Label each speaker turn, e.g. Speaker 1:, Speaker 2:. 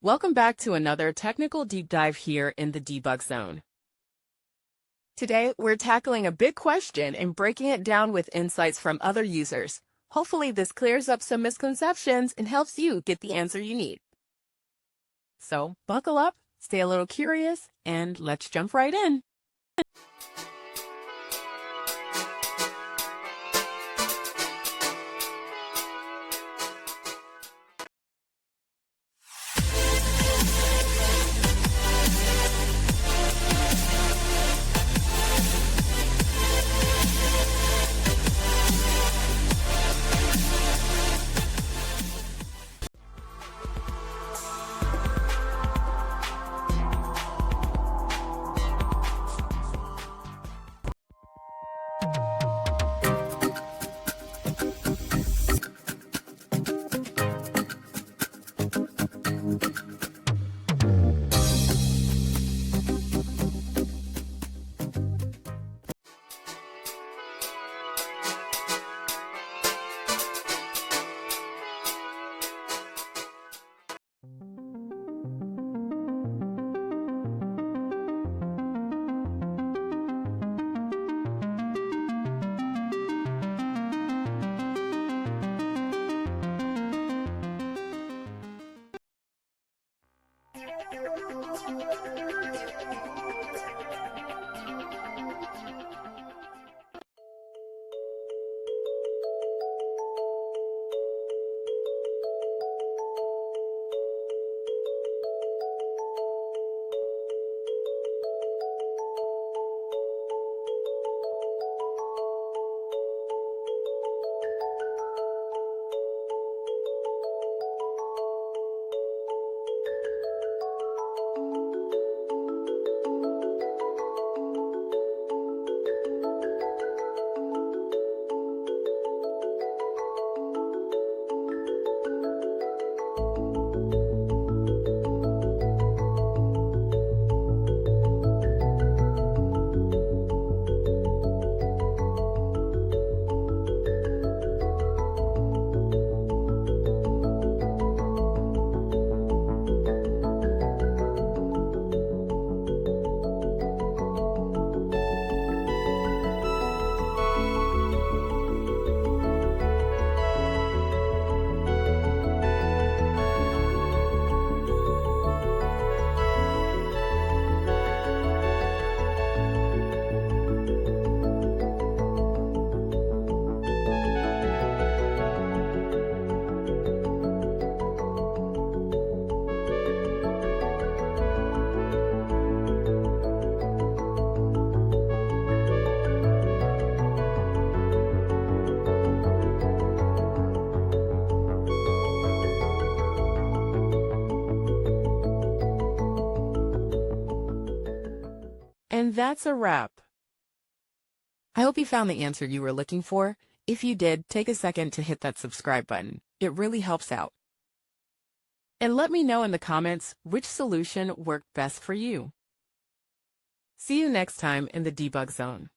Speaker 1: Welcome back to another technical deep dive here in the debug zone. Today, we're tackling a big question and breaking it down with insights from other users. Hopefully, this clears up some misconceptions and helps you get the answer you need. So, buckle up, stay a little curious, and let's jump right in. And that's a wrap. I hope you found the answer you were looking for. If you did, take a second to hit that subscribe button. It really helps out. And let me know in the comments which solution worked best for you. See you next time in the debug zone.